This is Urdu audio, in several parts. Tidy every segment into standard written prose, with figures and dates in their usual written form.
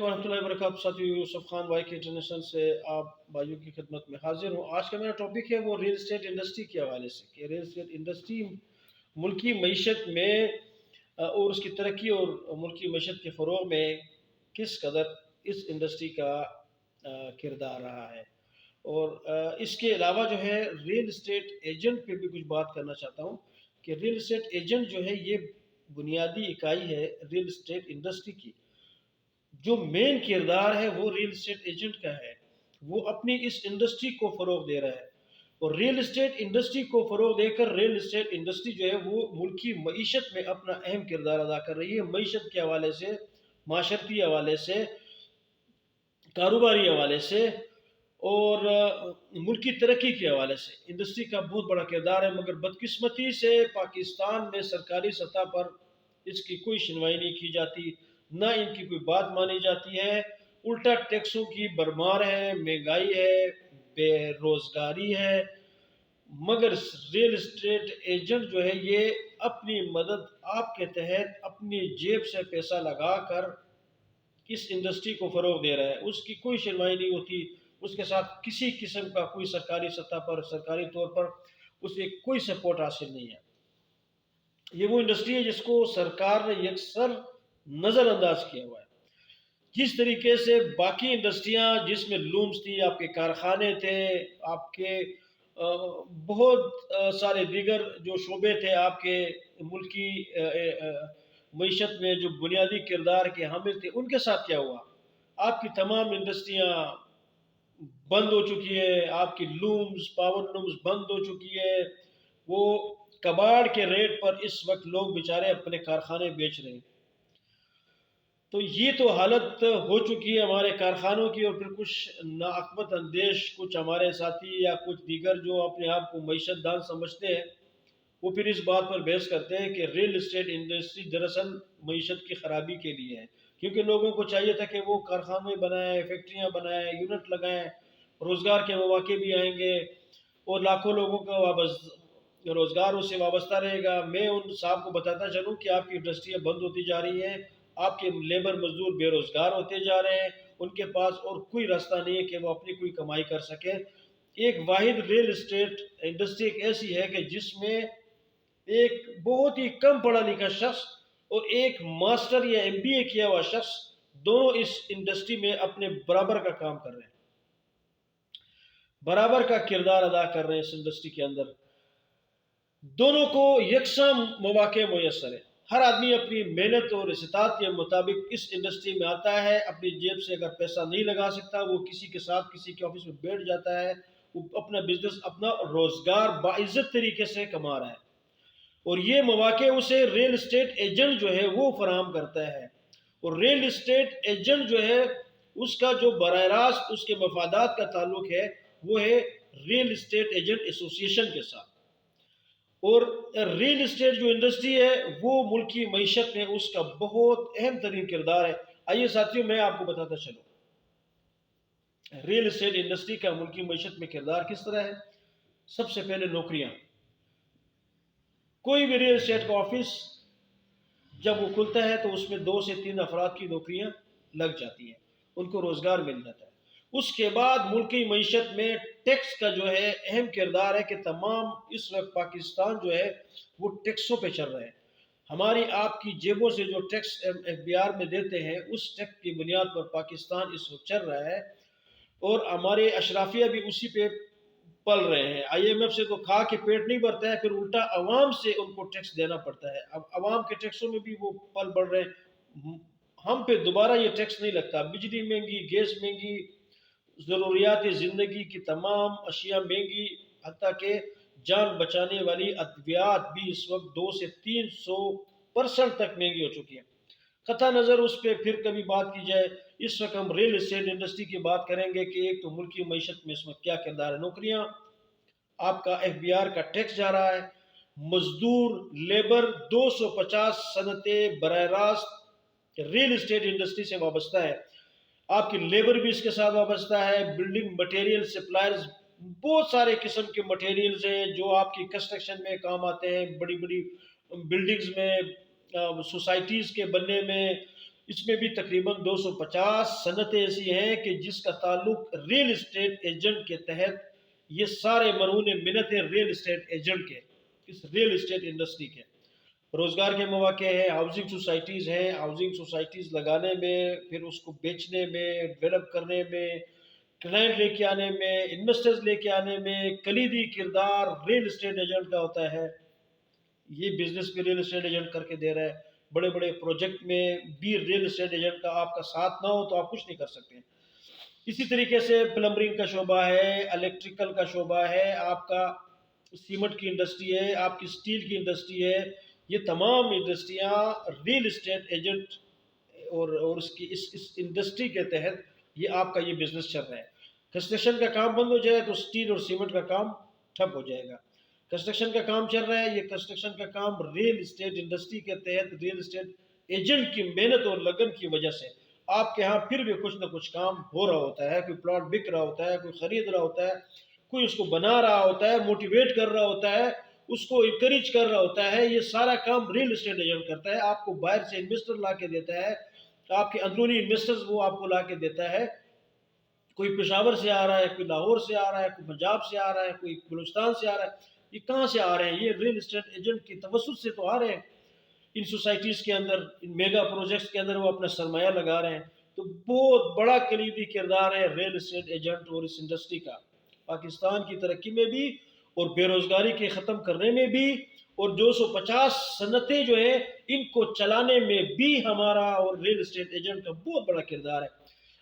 علیکم ورحمۃ اللہ وبرکاتہ ساتھی یوسف خان وائی کے انٹرنیشنل سے آپ بھائیوں کی خدمت میں حاضر ہوں۔ آج کا میرا ٹاپک ہے وہ ریل اسٹیٹ انڈسٹری کے حوالے سے کہ ریل اسٹیٹ انڈسٹری ملکی معیشت میں اور اس کی ترقی اور ملکی معیشت کے فروغ میں کس قدر اس انڈسٹری کا کردار رہا ہے، اور اس کے علاوہ جو ہے ریل اسٹیٹ ایجنٹ پہ بھی کچھ بات کرنا چاہتا ہوں کہ ریل اسٹیٹ ایجنٹ جو ہے یہ بنیادی اکائی ہے ریل اسٹیٹ انڈسٹری کی۔ جو مین کردار ہے وہ ریل اسٹیٹ ایجنٹ کا ہے، وہ اپنی اس انڈسٹری کو فروغ دے رہا ہے، اور ریل اسٹیٹ انڈسٹری کو فروغ دے کر ریل اسٹیٹ انڈسٹری جو ہے وہ ملکی معیشت میں اپنا اہم کردار ادا کر رہی ہے، معیشت کے حوالے سے، معاشرتی حوالے سے، کاروباری حوالے سے اور ملکی ترقی کے حوالے سے انڈسٹری کا بہت بڑا کردار ہے۔ مگر بدقسمتی سے پاکستان میں سرکاری سطح پر اس کی کوئی سنوائی نہیں کی جاتی، نہ ان کی کوئی بات مانی جاتی ہے، الٹا ٹیکسوں کی بھرمار ہے، مہنگائی ہے، بے روزگاری ہے۔ مگر ریل اسٹیٹ ایجنٹ جو ہے یہ اپنی مدد آپ کے تحت اپنی جیب سے پیسہ لگا کر اس انڈسٹری کو فروغ دے رہا ہے، اس کی کوئی سنوائی نہیں ہوتی، اس کے ساتھ کسی قسم کا کوئی سرکاری سطح پر، سرکاری طور پر اسے کوئی سپورٹ حاصل نہیں ہے۔ یہ وہ انڈسٹری ہے جس کو سرکار نے یکسر نظر انداز کیا ہوا ہے۔ جس طریقے سے باقی انڈسٹریاں جس میں لومز تھی، آپ کے کارخانے تھے، آپ کے بہت سارے دیگر جو شعبے تھے آپ کے ملکی معیشت میں جو بنیادی کردار کے حامل تھے، ان کے ساتھ کیا ہوا؟ آپ کی تمام انڈسٹریاں بند ہو چکی ہے، آپ کی لومز، پاور لومز بند ہو چکی ہے، وہ کباڑ کے ریٹ پر اس وقت لوگ بیچارے اپنے کارخانے بیچ رہے ہیں۔ تو یہ تو حالت ہو چکی ہے ہمارے کارخانوں کی، اور پھر کچھ ناعقبت اندیش کچھ ہمارے ساتھی یا کچھ دیگر جو اپنے آپ کو معیشت دان سمجھتے ہیں، وہ پھر اس بات پر بحث کرتے ہیں کہ ریل اسٹیٹ انڈسٹری دراصل معیشت کی خرابی کے لیے ہے، کیونکہ لوگوں کو چاہیے تھا کہ وہ کارخانے بنائیں، فیکٹریاں بنائیں، یونٹ لگائیں، روزگار کے مواقع بھی آئیں گے اور لاکھوں لوگوں کا روزگار اس سے وابستہ رہے گا۔ میں ان صاحب کو بتاتا چلوں کہ آپ کی انڈسٹریاں بند ہوتی جا رہی ہیں، آپ کے لیبر مزدور بے روزگار ہوتے جا رہے ہیں، ان کے پاس اور کوئی راستہ نہیں ہے کہ وہ اپنی کوئی کمائی کر سکیں۔ ایک واحد ریل اسٹیٹ انڈسٹری ایک ایسی ہے کہ جس میں ایک بہت ہی کم پڑھا لکھا شخص اور ایک ماسٹر یا MBA کیا ہوا شخص دونوں اس انڈسٹری میں اپنے برابر کا کام کر رہے ہیں، برابر کا کردار ادا کر رہے ہیں۔ اس انڈسٹری کے اندر دونوں کو یکساں مواقع میسر ہے، ہر آدمی اپنی محنت اور استطاعت کے مطابق اس انڈسٹری میں آتا ہے، اپنی جیب سے اگر پیسہ نہیں لگا سکتا وہ کسی کے ساتھ کسی کے آفس میں بیٹھ جاتا ہے، وہ اپنا بزنس، اپنا روزگار باعزت طریقے سے کما رہا ہے، اور یہ مواقع اسے ریل اسٹیٹ ایجنٹ جو ہے وہ فراہم کرتا ہے۔ اور ریل اسٹیٹ ایجنٹ جو ہے اس کا جو براہ راست اس کے مفادات کا تعلق ہے وہ ہے ریل اسٹیٹ ایجنٹ ایسوسی ایشن کے ساتھ، اور ریل اسٹیٹ جو انڈسٹری ہے وہ ملکی معیشت میں اس کا بہت اہم ترین کردار ہے۔ آئیے ساتھیوں میں آپ کو بتاتا چلوں ریل اسٹیٹ انڈسٹری کا ملکی معیشت میں کردار کس طرح ہے۔ سب سے پہلے نوکریاں، کوئی بھی ریل اسٹیٹ کا آفس جب وہ کھلتا ہے تو اس میں 2 سے 3 افراد کی نوکریاں لگ جاتی ہیں، ان کو روزگار مل جاتا ہے۔ اس کے بعد ملکی معیشت میں ٹیکس کا جو ہے اہم کردار ہے کہ تمام اس وقت پاکستان جو ہے وہ ٹیکسوں پہ چل رہا ہے۔ ہماری آپ کی جیبوں سے جو ٹیکس FBR میں دیتے ہیں اس ٹیکس کی بنیاد پر پاکستان اس وقت چل رہا ہے، اور ہمارے اشرافیہ بھی اسی پہ پل رہے ہیں۔ IMF سے تو کھا کے پیٹ نہیں بھرتا ہے، پھر الٹا عوام سے ان کو ٹیکس دینا پڑتا ہے۔ اب عوام کے ٹیکسوں میں بھی وہ پل بڑھ رہے ہیں، ہم پہ دوبارہ یہ ٹیکس نہیں لگتا۔ بجلی مہنگی، گیس مہنگی، ضروریات زندگی کی تمام اشیاء مہنگی، حتیٰ کہ جان بچانے والی ادویات بھی اس وقت 200 سے 300% تک مہنگی ہو چکی ہیں۔ قطع نظر اس پہ پھر کبھی بات کی جائے، اس وقت ہم ریل اسٹیٹ انڈسٹری کی بات کریں گے کہ ایک تو ملکی معیشت میں اس وقت کیا کردار ہے۔ نوکریاں، آپ کا FBR کا ٹیکس جا رہا ہے، مزدور، لیبر، 250 صنعتیں براہ راست ریل اسٹیٹ انڈسٹری سے وابستہ ہے، آپ کی لیبر بھی اس کے ساتھ وابستہ ہے، بلڈنگ مٹیریل سپلائرز، بہت سارے قسم کے مٹیریلز ہیں جو آپ کی کنسٹرکشن میں کام آتے ہیں، بڑی بڑی بلڈنگز میں، سوسائٹیز کے بننے میں، اس میں بھی تقریباً 250 صنعتیں ایسی ہیں کہ جس کا تعلق ریل اسٹیٹ ایجنٹ کے تحت، یہ سارے مرہون منت ہیں ریل اسٹیٹ ایجنٹ کے، اس ریل اسٹیٹ انڈسٹری کے۔ روزگار کے مواقع ہیں، ہاؤسنگ سوسائٹیز ہیں، ہاؤسنگ سوسائٹیز لگانے میں، پھر اس کو بیچنے میں، ڈیولپ کرنے میں، کلائنٹ لے کے آنے میں، انویسٹرز لے کے آنے میں کلیدی کردار ریل اسٹیٹ ایجنٹ کا ہوتا ہے۔ یہ بزنس بھی ریل اسٹیٹ ایجنٹ کر کے دے رہا ہے، بڑے بڑے پروجیکٹ میں بھی ریل اسٹیٹ ایجنٹ کا آپ کا ساتھ نہ ہو تو آپ کچھ نہیں کر سکتے۔ اسی طریقے سے پلمبرنگ کا شعبہ ہے، الیکٹریکل کا شعبہ ہے، آپ کا سیمنٹ کی انڈسٹری ہے، آپ کی اسٹیل کی انڈسٹری ہے، یہ تمام انڈسٹریاں ریل اسٹیٹ ایجنٹ اور اس انڈسٹری کے تحت یہ آپ کا یہ بزنس چل رہا ہے۔ کنسٹرکشن کا کام بند ہو جائے تو اسٹیل اور سیمنٹ کا کام ٹھپ ہو جائے گا۔ کنسٹرکشن کا کام چل رہا ہے، یہ کنسٹرکشن کا کام ریل اسٹیٹ انڈسٹری کے تحت ریل اسٹیٹ ایجنٹ کی محنت اور لگن کی وجہ سے آپ کے ہاں پھر بھی کچھ نہ کچھ کام ہو رہا ہوتا ہے، کوئی پلاٹ بک رہا ہوتا ہے، کوئی خرید رہا ہوتا ہے، کوئی اس کو بنا رہا ہوتا ہے، موٹیویٹ کر رہا ہوتا ہے، اس کو انکریج کر رہا ہوتا ہے۔ یہ سارا کام ریل اسٹیٹ ایجنٹ کرتا ہے، آپ کو باہر سے انویسٹر لا کے دیتا ہے، آپ کے اندرونی انویسٹرز وہ آپ کو لا کے دیتا ہے۔ کوئی پشاور سے آ رہا ہے، کوئی لاہور سے آ رہا ہے، کوئی پنجاب سے آ رہا ہے، کوئی بلوچستان سے آ رہا ہے، یہ کہاں سے آ رہے ہیں؟ یہ ریل اسٹیٹ ایجنٹ کی توسط سے تو آ رہے ہیں۔ ان سوسائٹیز کے اندر، ان میگا پروجیکٹس کے اندر وہ اپنا سرمایہ لگا رہے ہیں۔ تو بہت بڑا کلیدی کردار ہے ریل اسٹیٹ ایجنٹ اور اس انڈسٹری کا، پاکستان کی ترقی میں بھی اور بے روزگاری کے ختم کرنے میں بھی، اور 250 صنعتیں جو ہیں ان کو چلانے میں بھی ہمارا اور ریل اسٹیٹ ایجنٹ کا بہت بڑا کردار ہے۔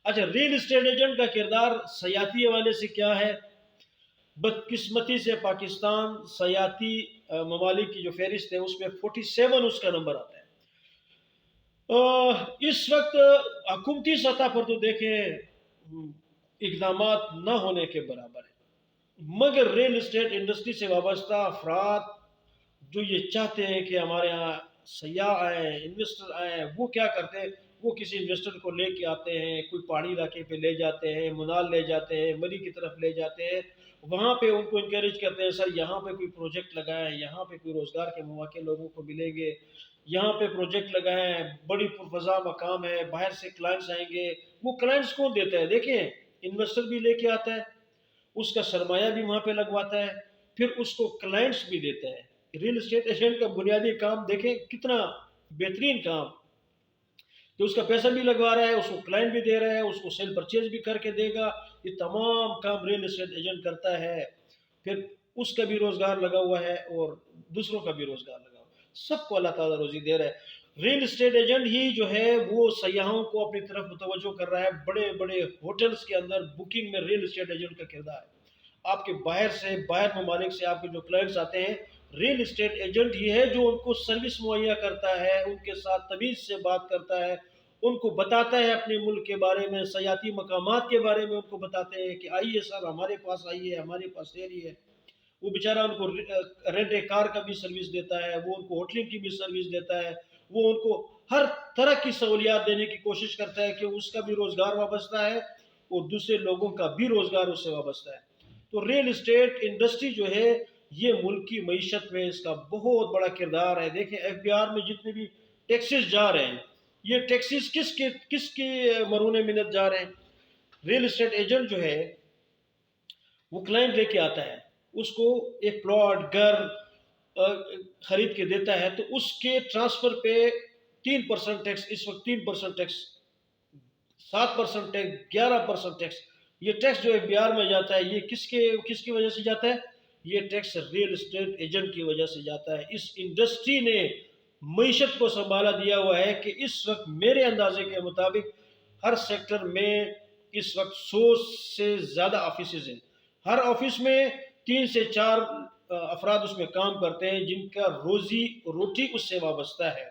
اچھا، ریل اسٹیٹ ایجنٹ کا کردار سیاحتی حوالے سے کیا ہے؟ بدقسمتی سے پاکستان سیاحتی ممالک کی جو فہرست ہے اس میں 47 اس کا نمبر آتا ہے۔ اس وقت حکومتی سطح پر تو دیکھیں اقدامات نہ ہونے کے برابر ہے، مگر ریل اسٹیٹ انڈسٹری سے وابستہ افراد جو یہ چاہتے ہیں کہ ہمارے ہاں سیاح آئیں، انویسٹر آئیں، وہ کیا کرتے ہیں؟ وہ کسی انویسٹر کو لے کے آتے ہیں، کوئی پہاڑی علاقے پہ لے جاتے ہیں، منال لے جاتے ہیں، مری کی طرف لے جاتے ہیں، وہاں پہ ان کو انکریج کرتے ہیں، سر یہاں پہ کوئی پروجیکٹ لگائیں، یہاں پہ کوئی روزگار کے مواقع لوگوں کو ملیں گے، یہاں پہ پروجیکٹ لگائیں، بڑی پرفضا مقام ہے، باہر سے کلائنٹس آئیں گے۔ وہ کلائنٹس کون دیتا ہے؟ دیکھیں، انویسٹر بھی لے کے آتا ہے، اس کا سرمایہ بھی وہاں پہ لگواتا ہے، پھر اس کو کلائنٹس بھی دیتا ہے۔ ریل اسٹیٹ ایجنٹ کا بنیادی کام دیکھیں کتنا بہترین کام، کہ اس کا پیسہ بھی لگوا رہا ہے، اس کو کلائنٹ بھی دے رہا ہے، اس کو سیل پرچیز بھی کر کے دے گا۔ یہ تمام کام ریل اسٹیٹ ایجنٹ کرتا ہے، پھر اس کا بھی روزگار لگا ہوا ہے اور دوسروں کا بھی روزگار لگا ہوا ہے، سب کو اللہ تعالیٰ روزی دے رہا ہے۔ ریل اسٹیٹ ایجنٹ ہی جو ہے وہ سیاحوں کو اپنی طرف متوجہ کر رہا ہے، بڑے بڑے ہوٹلز کے اندر بکنگ میں ریل اسٹیٹ ایجنٹ کا کردار ہے۔ آپ کے باہر ممالک سے آپ کے جو کلائنٹس آتے ہیں، ریل اسٹیٹ ایجنٹ ہی ہے جو ان کو سروس مہیا کرتا ہے، ان کے ساتھ تمیز سے بات کرتا ہے، ان کو بتاتا ہے اپنے ملک کے بارے میں، سیاحتی مقامات کے بارے میں ان کو بتاتے ہیں کہ آئیے سر ہمارے پاس آئیے، ہمارے پاس ٹھہریے۔ وہ بیچارہ ان کو رینٹ اے کار کا بھی سروس دیتا ہے، وہ ان کو ہوٹلنگ کی بھی سروس دیتا ہے، وہ ان کو ہر طرح کی سہولیات دینے کی کوشش کرتا ہے کہ اس کا بھی روزگار وابستہ ہے اور دوسرے لوگوں کا بھی روزگار اس سے وابستہ ہے۔ تو ریل اسٹیٹ انڈسٹری جو ہے یہ ملک کی معیشت میں اس کا بہت بڑا کردار ہے۔ دیکھیں ایف بی آر میں جتنے بھی ٹیکسز جا رہے ہیں، یہ ٹیکسز کس کی مرہون منت جا رہے ہیں؟ ریل اسٹیٹ ایجنٹ جو ہے وہ کلائنٹ لے کے آتا ہے، اس کو ایک پلاٹ گھر خرید کے دیتا ہے، تو اس کے ٹرانسفر پہ 3% ٹیکس، اس وقت 3% ٹیکس، 7% ٹیکس، 11% ٹیکس، یہ ٹیکس جو ایف بی آر میں جاتا ہے یہ کس کی وجہ سے جاتا ہے؟ یہ ٹیکس ریل اسٹیٹ ایجنٹ کی وجہ سے جاتا ہے۔ اس انڈسٹری نے معیشت کو سنبھالا دیا ہوا ہے کہ اس وقت میرے اندازے کے مطابق ہر سیکٹر میں اس وقت 100 سے زیادہ آفیسز ہیں، ہر آفس میں 3 سے 4 افراد اس میں کام کرتے ہیں جن کا روزی روٹی اس سے وابستہ ہے،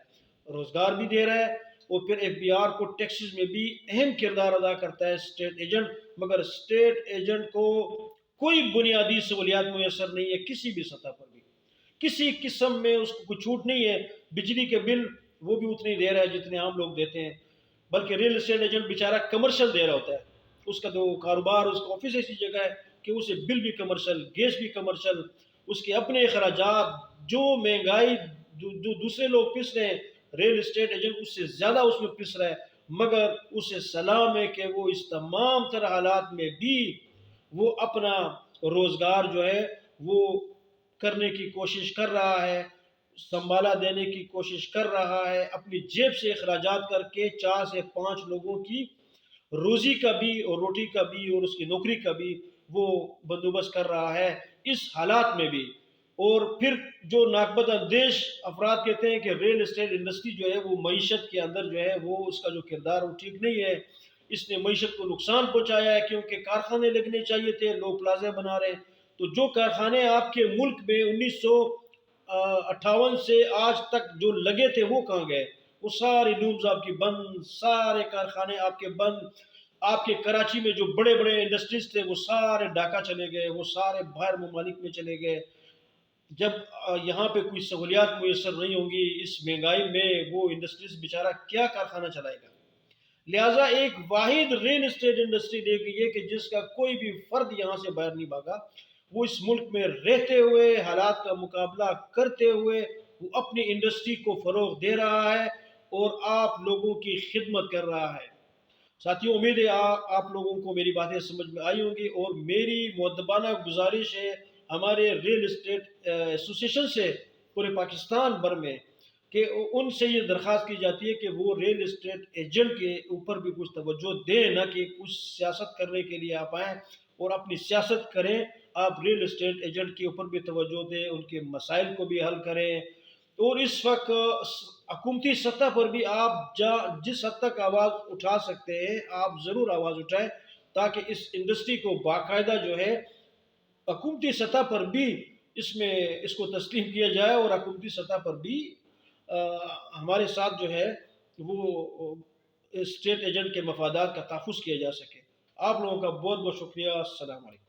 روزگار بھی دے رہا ہے، اور پھر ایف بی آر کو ٹیکسز میں بھی اہم کردار ادا کرتا ہے اسٹیٹ ایجنٹ۔ مگر اسٹیٹ ایجنٹ کو کوئی بنیادی سہولیات میسر نہیں ہے کسی بھی سطح پر بھی، کسی قسم میں اس کو کوئی چھوٹ نہیں ہے۔ بجلی کے بل وہ بھی اتنے دے رہا ہے جتنے عام لوگ دیتے ہیں، بلکہ ریل اسٹیٹ ایجنٹ بیچارہ کمرشل دے رہا ہوتا ہے، اس کا تو کاروبار، اس کا آفس ایسی جگہ ہے کہ اسے بل بھی کمرشل، گیس بھی کمرشل، اس کے اپنے اخراجات، جو مہنگائی جو دوسرے لوگ پس رہے ہیں ریل اسٹیٹ ایجنٹ اس سے زیادہ اس میں پس رہا ہے۔ مگر اسے سلام ہے کہ وہ اس تمام تر حالات میں بھی وہ اپنا روزگار جو ہے وہ کرنے کی کوشش کر رہا ہے، سنبھالا دینے کی کوشش کر رہا ہے، اپنی جیب سے اخراجات کر کے 4 سے 5 لوگوں کی روزی کا بھی اور روٹی کا بھی اور اس کی نوکری کا بھی وہ بندوبست کر رہا ہے اس حالات میں بھی۔ اور پھر جو ناقبت اندیش افراد کہتے ہیں کہ ریل اسٹیٹ انڈسٹری جو ہے وہ معیشت کے اندر جو ہے وہ اس کا جو کردار وہ ٹھیک نہیں ہے، اس نے معیشت کو نقصان پہنچایا ہے، کیونکہ کارخانے لگنے چاہیے تھے، لوگ پلازے بنا رہے ہیں۔ تو جو کارخانے آپ کے ملک میں 1958 سے آج تک جو لگے تھے وہ کہاں گئے؟ وہ سارے لومز آپ کی بند، سارے کارخانے آپ کے بند۔ آپ کے کراچی میں جو بڑے بڑے انڈسٹریز تھے وہ سارے ڈھاکہ چلے گئے، وہ سارے باہر ممالک میں چلے گئے۔ جب یہاں پہ کوئی سہولیات میسر نہیں ہوں گی اس مہنگائی میں، وہ انڈسٹریز بیچارہ کیا کارخانہ چلائے گا؟ لہٰذا ایک واحد ریل اسٹیٹ انڈسٹری دے گئی ہے کہ جس کا کوئی بھی فرد یہاں سے باہر نہیں بھاگا، وہ اس ملک میں رہتے ہوئے حالات کا مقابلہ کرتے ہوئے وہ اپنی انڈسٹری کو فروغ دے رہا ہے اور آپ لوگوں کی خدمت کر رہا ہے۔ ساتھیوں، امید ہے آپ لوگوں کو میری باتیں سمجھ میں آئی ہوں گی، اور میری مؤدبانہ گزارش ہے ہمارے ریل اسٹیٹ ایسوسیشن سے پورے پاکستان بھر میں کہ ان سے یہ درخواست کی جاتی ہے کہ وہ ریل اسٹیٹ ایجنٹ کے اوپر بھی کچھ توجہ دیں، نہ کہ کچھ سیاست کرنے کے لیے آپ آئیں اور اپنی سیاست کریں۔ آپ ریل اسٹیٹ ایجنٹ کے اوپر بھی توجہ دیں، ان کے مسائل کو بھی حل کریں، اور اس وقت حکومتی سطح پر بھی آپ جس حد تک آواز اٹھا سکتے ہیں آپ ضرور آواز اٹھائیں، تاکہ اس انڈسٹری کو باقاعدہ جو ہے حکومتی سطح پر بھی اس کو تسلیم کیا جائے، اور حکومتی سطح پر بھی ہمارے ساتھ جو ہے وہ اسٹیٹ ایجنٹ کے مفادات کا تحفظ کیا جا سکے۔ آپ لوگوں کا بہت بہت شکریہ۔ السلام علیکم۔